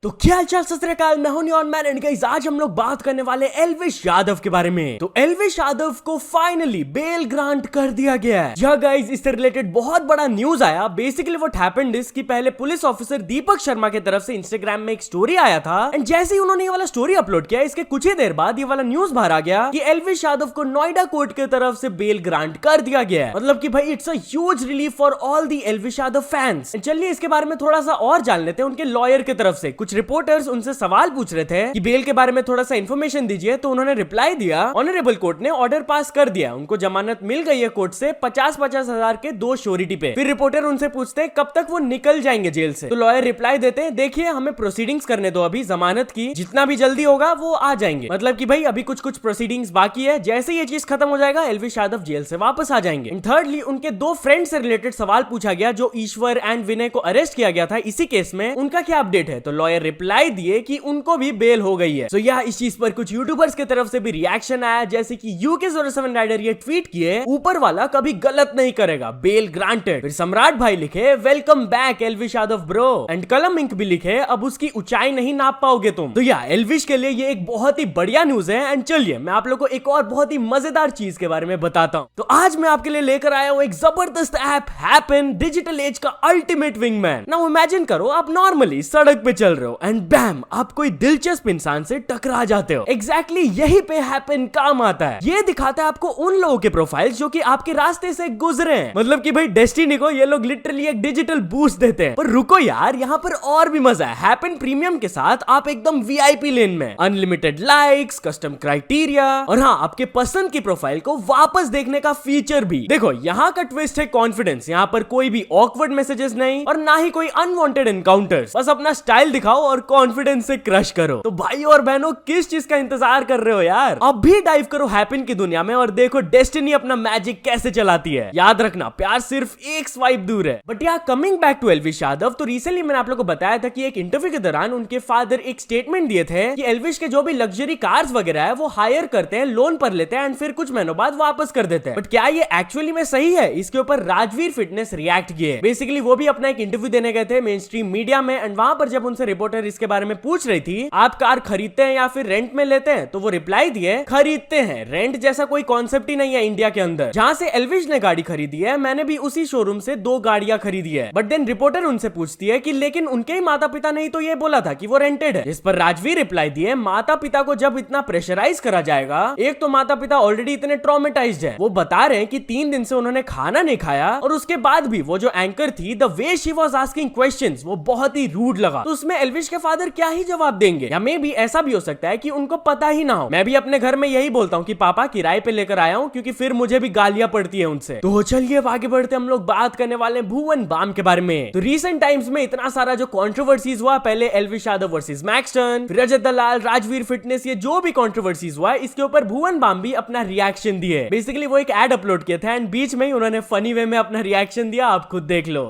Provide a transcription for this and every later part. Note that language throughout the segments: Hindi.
तो क्या हाल चाल सत श्री अकाल, मैं हूं न्योन मैन एंड गाइस आज हम लोग बात करने वाले एल्विश यादव के बारे में। तो एल्विश यादव को फाइनली बेल ग्रांट कर दिया गया है। या गाइस इससे रिलेटेड बहुत बड़ा न्यूज आया। बेसिकली व्हाट हैपेंड इज कि पहले पुलिस ऑफिसर दीपक शर्मा की तरफ से इंस्टाग्राम में एक स्टोरी आया था एंड जैसे ही उन्होंने ये वाला स्टोरी अपलोड किया इसके कुछ ही देर बाद ये वाला न्यूज बाहर आ गया कि एल्विश यादव को नोएडा कोर्ट की तरफ से बेल ग्रांट कर दिया गया है। मतलब कि भाई it's a huge relief for all the Elvish Yadav fans. चलिए इसके बारे में थोड़ा सा और जान लेते हैं। उनके लॉयर की तरफ से कुछ रिपोर्टर्स उनसे सवाल पूछ रहे थे कि बेल के बारे में थोड़ा सा इन्फॉर्मेशन दीजिए, तो उन्होंने रिप्लाई दिया ऑनरेबल कोर्ट ने ऑर्डर पास कर दिया, उनको जमानत मिल गई है कोर्ट से 50-50 हजार के 2 श्योरिटी पे। फिर रिपोर्टर उनसे पूछते हैं कब तक वो निकल जाएंगे जेल से, तो लॉयर रिप्लाई देते हैं देखिए हमें प्रोसीडिंग्स करने दो अभी जमानत की, जितना भी जल्दी होगा वो आ जाएंगे। मतलब कि भाई अभी कुछ प्रोसीडिंग्स बाकी है, जैसे ये चीज खत्म हो जाएगा एल्विश यादव जेल से वापस आ जाएंगे। थर्डली उनके 2 फ्रेंड से रिलेटेड सवाल पूछा गया जो ईश्वर एंड विनय को अरेस्ट किया गया था इसी केस में, उनका क्या अपडेट है, तो लॉयर रिप्लाई दिए कि उनको भी बेल हो गई है। तो यह इस चीज पर कुछ यूट्यूबर्स की तरफ से भी रिएक्शन आया, जैसे कि UK07 राइडर ये ट्वीट किए ऊपर वाला कभी गलत नहीं करेगा, बेल ग्रांटेड। फिर सम्राट भाई लिखे welcome back Elvish Yadav bro, and कलम इंक भी लिखे अब उसकी ऊंचाई नहीं नाप पाओगे तुम। तो या एल्विश के लिए ये एक बहुत ही बढ़िया न्यूज है। एंड चलिए मैं आप लोग को एक और बहुत ही मजेदार चीज के बारे में बताता हूँ। तो आज मैं आपके लिए लेकर आया हूँ एक जबरदस्त ऐप हैपन, डिजिटल एज का अल्टीमेट विंगमैन। नाउ इमेजिन करो आप नॉर्मली सड़क पे चल रहे हो एंड बैम आप कोई दिलचस्प इंसान से टकरा जाते हो। एग्जैक्टली यही पे हैपन काम आता है। ये दिखाता है आपको उन लोगों के प्रोफाइल्स जो कि आपके रास्ते से गुजरे हैं। मतलब कि भाई डेस्टिनी को ये लोग लिटरली एक डिजिटल बूस्ट देते हैं। पर रुको यार, यहाँ पर और भी मजा है। हैपन प्रीमियम के साथ आप एकदम VIP लेन में, अनलिमिटेड लाइक्स, कस्टम क्राइटेरिया और हाँ आपके पसंद की प्रोफाइल को वापस देखने का फीचर भी। देखो यहाँ का ट्विस्ट है कॉन्फिडेंस। यहाँ पर कोई भी ऑकवर्ड मैसेजेस नहीं और ना ही कोई अनवांटेड एनकाउंटर्स। बस अपना स्टाइल दिखाओ और कॉन्फिडेंस से क्रश करो। तो भाई और बहनों किस चीज का इंतजार कर रहे हो यार, अब भी डाइव करो हैपन की दुनिया में और देखो डेस्टिनी अपना मैजिक कैसे चलाती है। याद रखना प्यार सिर्फ एक स्वाइप दूर है। बट यार coming back to Elvish Yadav, तो रिसेंटली मैंने आप लोगों को बताया था कि एक इंटरव्यू के दौरान उनके फादर एक स्टेटमेंट दिए थे कि एल्विश के जो भी लग्जरी कार्स वगैरह है वो हायर करते हैं, लोन पर लेते हैं एंड फिर कुछ महीनों बाद वापस कर देते हैं। बट क्या ये एक्चुअली में सही है? इसके ऊपर राजवीर फिटनेस रिएक्ट किए। बेसिकली वो भी अपना एक इंटरव्यू देने गए थे मेन स्ट्रीम मीडिया में एंड वहां पर जब उनसे रिपोर्टर इसके बारे में पूछ रही थी आप कार खरीदते हैं या फिर रेंट में लेते हैं, तो वो रिप्लाई दिए खरीदते हैं। रेंट जैसा कोई कॉन्सेप्ट ही नहीं है इंडिया के अंदर। जहां से एल्विश ने गाड़ी खरीदी है मैंने भी उसी शोरूम से 2 गाड़ियां खरीदी है। बट देन रिपोर्टर उनसे पूछती है कि लेकिन उनके ही माता पिता ने तो ये बोला था कि वो रेंटेड है। इस पर राजवीर रिप्लाई दिए माता पिता को जब इतना प्रेशराइज करा जाएगा, एक तो माता पिता ऑलरेडी इतने ट्रॉमेटाइज्ड है, वो बता रहे हैं कि 3 दिन से उन्होंने खाना नहीं खाया और उसके बाद भी वो जो एंकर थी the way she was asking questions वो बहुत ही रूड लगा। तो उसमें एल्विश के फादर क्या ही जवाब देंगे, या मे भी ऐसा भी हो सकता है कि उनको पता ही ना हो। मैं भी अपने घर में यही बोलता हूँ कि पापा किराए पे लेकर आया हूँ क्योंकि फिर मुझे भी गालियां पड़ती है उनसे। तो चलिए आगे बढ़ते हम लोग बात करने वाले हैं भुवन बाम के बारे में। तो रिसेंट टाइम्स में इतना सारा जो कंट्रोवर्सीज हुआ, पहले एल्विश यादव वर्सेस मैक्सटन, फिर रजत दलाल, राजवीर फिटनेस, ये जो भी कंट्रोवर्सीज हुआ इसके ऊपर भुवन बाम भी अपना रिएक्शन दिए। बेसिकली वो एक एड अपलोड किया था एंड बीच में ही उन्होंने फनी वे में अपना रिएक्शन दिया, आप खुद देख लो।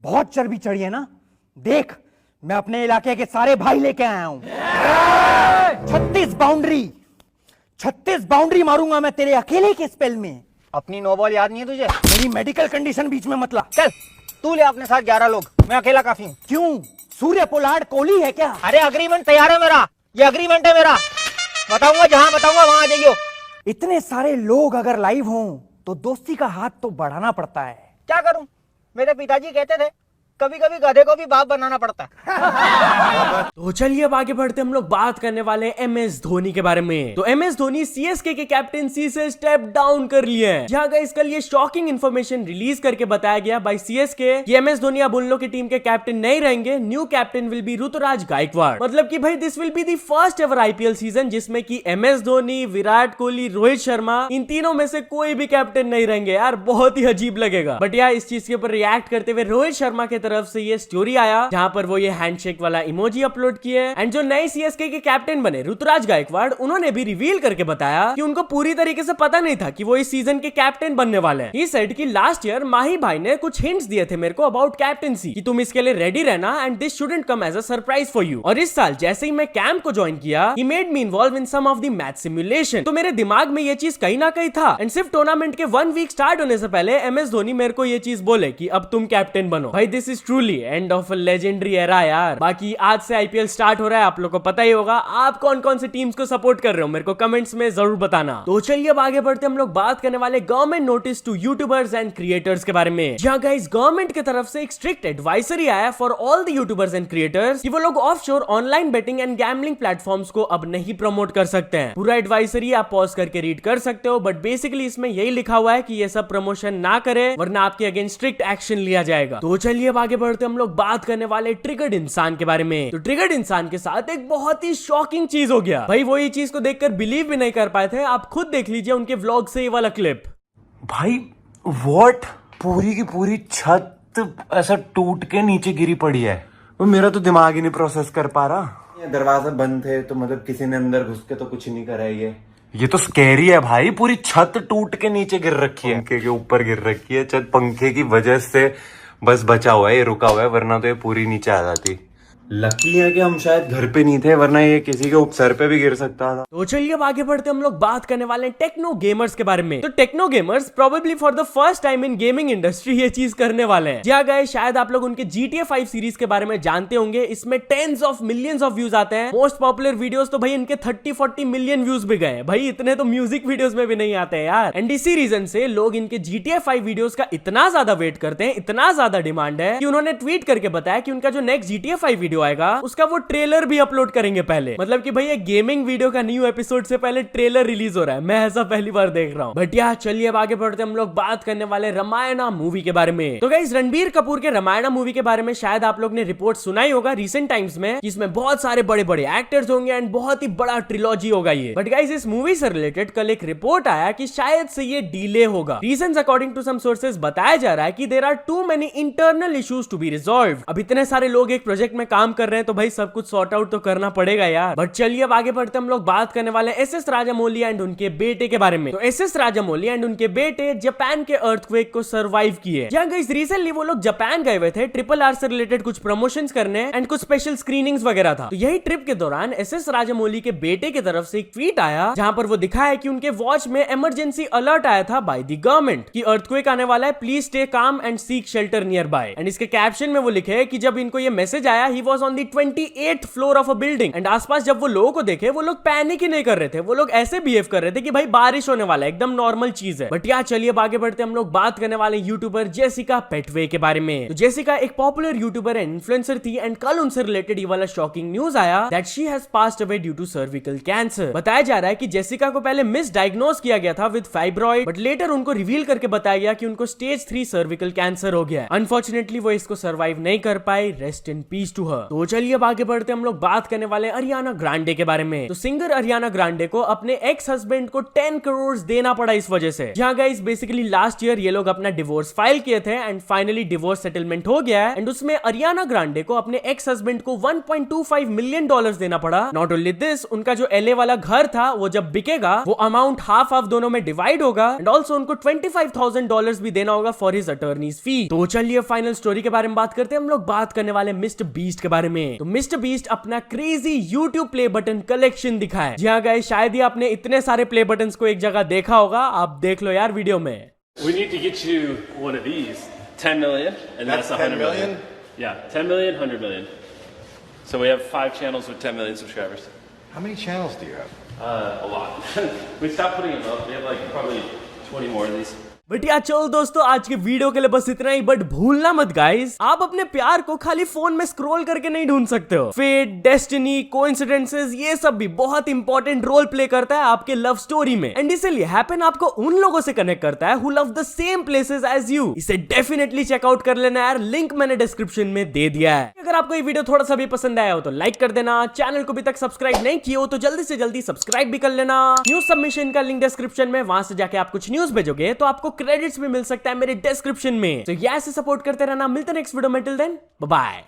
बहुत चर्बी चढ़ी है ना, देख मैं अपने इलाके के सारे भाई लेके आया हूं। 36 बाउंड्री मारूंगा मैं तेरे अकेले के स्पेल में। अपनी नो बॉल याद नहीं है तुझे? मेरी मेडिकल कंडीशन बीच में मत ला। चल तू ले अपने साथ 11 लोग, मैं अकेला काफी हूँ। क्यों, सूर्य पोलार्ड कोहली है क्या? अरे अग्रीमेंट तैयार है मेरा, ये अग्रीमेंट है मेरा, बताऊंगा जहां बताऊंगा वहां आ जाइयो। इतने सारे लोग अगर लाइव हों तो दोस्ती का हाथ तो बढ़ाना पड़ता है। क्या करूं, मेरे पिताजी कहते थे कभी कभी गधे को भी बाप बनाना पड़ता है। तो चलिए अब आगे बढ़ते हम लोग बात करने वाले हैं MS धोनी के बारे में। तो MS धोनी CSK के कैप्टेंसी से स्टेप डाउन कर लिए हैं। जहां गाइस कल ये शॉकिंग इंफॉर्मेशन रिलीज करके बताया गया बाय CSK कि MS धोनी अब उन लोग की टीम के कैप्टन नहीं रहेंगे। New captain will be Ruturaj Gaikwad. मतलब कि भाई this will be the first ever IPL season जिसमें कि MS धोनी, विराट कोहली, रोहित शर्मा, इन तीनों में से कोई भी कैप्टन नहीं रहेंगे। यार बहुत ही अजीब लगेगा। बट यार इस चीज के ऊपर रिएक्ट करते हुए रोहित शर्मा के तरफ से ये स्टोरी आया जहां पर वो ये हैंडशेक वाला इमोजी अपलोड किए एंड जो नए CSK के कैप्टन बने ऋतुराज गायकवाड़, उन्होंने भी रिवील करके बताया कि उनको पूरी तरीके से पता नहीं था कि वो इस सीजन के कैप्टन बनने वाले हैं। ही सेड कि लास्ट ईयर माही भाई ने कुछ हिंट्स दिए थे मेरे को अबाउट कैप्टनसी कि तुम इसके लिए रेडी रहना and this shouldn't come as a surprise for you. और इस साल जैसे ही मैं कैंप को ज्वाइन किया ही made me involve in some of the match simulation. तो मेरे दिमाग में ये चीज कहीं ना कहीं था एंड सिर्फ टूर्नामेंट के 1 वीक स्टार्ट होने से पहले MS धोनी मेरे को ये चीज बोले कि अब तुम कैप्टन बनो। भाई this is is truly end of a legendary era यार। बाकी आज से आईपीएल स्टार्ट हो रहा है, आप लोग को पता ही होगा। आप कौन कौन से टीम्स को सपोर्ट कर रहे हो मेरे को कमेंट्स में जरूर बताना। तो चलिए अब आगे बढ़ते हम लोग बात करने वाले government notice to YouTubers and creators के बारे में। जहां गाइस गवर्नमेंट की तरफ से एक स्ट्रिक्ट एडवाइजरी आया for all the YouTubers and creators कि वो लोग offshore online betting and gambling platforms को अब नहीं प्रमोट कर सकते हैं। पूरा एडवाइजरी आप पॉज करके रीड कर सकते हो, बट बेसिकली इसमें यही लिखा हुआ है कि ये सब प्रमोशन ना करे वरना आपके अगेंस्ट स्ट्रिक्ट एक्शन लिया जाएगा। तो चलिए अब आगे बढ़ते हम लोग बात करने वाले ट्रिगर्ड इंसान के बारे में। तो ट्रिगर्ड इंसान के साथ एक बहुत ही शॉकिंग चीज हो गया भाई। वो ये चीज को देखकर बिलीव भी नहीं कर पाए थे। आप खुद देख लीजिए उनके व्लॉग से ये वाला क्लिप। भाई व्हाट, पूरी की पूरी छत ऐसा टूट के नीचे गिरी पड़ी है। वो मेरा तो दिमाग ही नहीं प्रोसेस कर पा रहा। दरवाजे बंद थे तो मतलब किसी ने अंदर घुस के तो कुछ नहीं करा है। ये तो स्कैरी है भाई, पूरी छत टूट के नीचे गिर रखी है, पंखे के ऊपर गिर रखी है छत। पंखे की वजह से बस बचा हुआ है, ये रुका हुआ है, वरना तो ये पूरी नीचे आ जाती। लकी है कि हम शायद घर पे नहीं थे, वरना ये किसी के सर पे भी गिर सकता था। तो चलिए अब आगे बढ़ते हम लोग बात करने वाले हैं टेक्नो गेमर्स के बारे में। तो Techno Gamers probably for the first time in gaming industry ये चीज करने वाले हैं। जी गए शायद आप लोग उनके GTA 5 सीरीज के बारे में जानते होंगे। इसमें tens of millions of views आते हैं। मोस्ट पॉपुलर वीडियोस तो भाई इनके 30-40 मिलियन व्यूज भी गए भाई। इतने तो म्यूजिक वीडियोस में भी नहीं आते हैं यार। एंड इसी रीजन से लोग इनके GTA 5 वीडियोस का इतना ज्यादा वेट करते हैं, इतना ज्यादा डिमांड है कि उन्होंने ट्वीट करके बताया कि उनका जो नेक्स्ट GTA 5 वीडियो आएगा उसका वो ट्रेलर भी अपलोड करेंगे पहले। मतलब कि भाई ये गेमिंग वीडियो का न्यू एपिसोड से पहले ट्रेलर रिलीज हो रहा है। मैं ऐसा पहली बार देख रहा हूँ। बट यार चलिए अब आगे बढ़ते हम लोग बात करने वाले रामायणा मूवी के बारे में। तो गाइस रणबीर कपूर के रामायणा मूवी के बारे में शायद आप लोग ने रिपोर्ट सुना ही होगा रिसेंट टाइम्स में, इसमें बहुत सारे बड़े बड़े एक्टर्स होंगे एंड बहुत ही बड़ा ट्रिलॉजी होगा ये। बट गाइस इस मूवी से रिलेटेड कल एक रिपोर्ट आया कि शायद से ये डिले होगा। Reasons according to some sources बताया जा रहा है कि there are too many internal issues to be resolved. अब इतने सारे लोग एक प्रोजेक्ट में काम कर रहे हैं तो भाई सब कुछ सॉर्ट आउट तो करना पड़ेगा यार। बट चलिए अब आगे बढ़ते हम लोग बात करने वाले SS राजामौली एंड उनके बेटे के बारे में। तो SS राजामौली एंड उनके बेटे जापान के अर्थक्वेक को सर्वाइव किए। जहां गाइस रिसेंटली वो लोग जापान गए हुए थे RRR से रिलेटेड कुछ प्रमोशंस करने एंड कुछ स्पेशल स्क्रीनिंग्स वगैरह था। तो यही ट्रिप के दौरान SS राजामौली के बेटे की तरफ से एक ट्वीट आया जहां पर वो दिखाया कि उनके वॉच में इमरजेंसी अलर्ट आया था बाय द गवर्नमेंट कि अर्थक्वेक आने वाला है, please stay calm and seek shelter near by. And इसके कैप्शन में वो लिखे कि जब इनको ये मैसेज आया he was on the 28th floor of a building and आसपास जब वो लोगों को देखे वो लोग पैनिक ही नहीं कर रहे थे। वो लोग ऐसे बिहेव कर रहे थे कि भाई बारिश होने वाला है, एकदम नॉर्मल चीज है। बट यार चलिए अब आगे बढ़ते हम लोग बात करने वाले यूट्यूबर जेसिका पेटवे के बारे में। तो जेसिका एक पॉपुलर यूट्यूबर एंड इन्फ्लुएंसर थी एंड कल उनसे रिलेटेड ये वाला शॉकिंग न्यूज आया that she has passed away due to cervical cancer. बताया जा रहा है कि जेसिका को पहले मिस डायग्नोज किया गया था विद फाइब्रॉइड, बट लेटर उनको रिवील करके बताया गया कि उनको स्टेज 3 सर्विकल कैंसर हो गया है। अनफॉर्चुनेटली वो इसको सर्वाइव नहीं कर पाई। Rest in peace to her. तो चलिए अब आगे बढ़ते हम लोग बात करने वाले अरियाना ग्रांडे के बारे में। तो सिंगर अरियाना ग्रांडे को अपने एक्स हस्बैंड को 10 करोड़ देना पड़ा इस वजह से। जहां गाइस बेसिकली लास्ट ईयर ये लोग अपना डिवोर्स फाइल किए थे एंड फाइनली डिवोर्स सेटलमेंट हो गया है एंड उसमें अरियाना ग्रांडे को अपने एक्स हस्बैंड को $1.25 मिलियन देना पड़ा। नॉट ओनली दिस, उनका जो LA वाला घर था वो जब बिकेगा वो अमाउंट हाफ दोनों में डिवाइड होगा एंड ऑल्सो उनको $25,000 भी देना होगा फॉर हिज अटर्नीज फी। तो चलिए फाइनल स्टोरी के बारे में बात करते हैं। हम लोग बात करने वाले मिस्टर बीस्ट के बारे में। तो मिस्टर बीस्ट अपना crazy YouTube play button collection दिखाए। जी हाँ गाइस शायद ही आपने इतने सारे प्ले बटन्स को एक जगह देखा होगा। आप देख लो यार वीडियो में। We need to get you one of these. 10 million, and that's 100 million. Yeah, 10 million, 100 million. So we have 5 channels with 10 million subscribers. How many channels do you have? A lot. We stopped putting them up. We have like probably 20 more of these. But यार चलो दोस्तों आज के वीडियो के लिए बस इतना ही। बट भूलना मत गाइस, आप अपने प्यार को खाली फोन में स्क्रॉल करके नहीं ढूंढ सकते हो। फेट, डेस्टिनी, कोइंसिडेंसेस ये सब भी बहुत इंपॉर्टेंट रोल प्ले करता है आपके लव स्टोरी में। एंड इसलिए हैपन आपको उन लोगों से कनेक्ट करता है who love the same places as you. इसे डेफिनेटली चेकआउट कर लेना यार, लिंक मैंने डिस्क्रिप्शन में दे दिया है। अगर आपको ये वीडियो थोड़ा सा भी पसंद आया हो तो लाइक कर देना। चैनल को अभी तक सब्सक्राइब नहीं किया हो तो जल्दी से जल्दी सब्सक्राइब भी कर लेना। न्यूज सबमिशन का लिंक डिस्क्रिप्शन में, वहां से जाके आप कुछ न्यूज भेजोगे तो आपको क्रेडिट्स भी मिल सकता है मेरे डिस्क्रिप्शन में। तो ये ऐसे सपोर्ट करते रहना। मिलते हैं नेक्स्ट वीडियो में। Till then bye bye.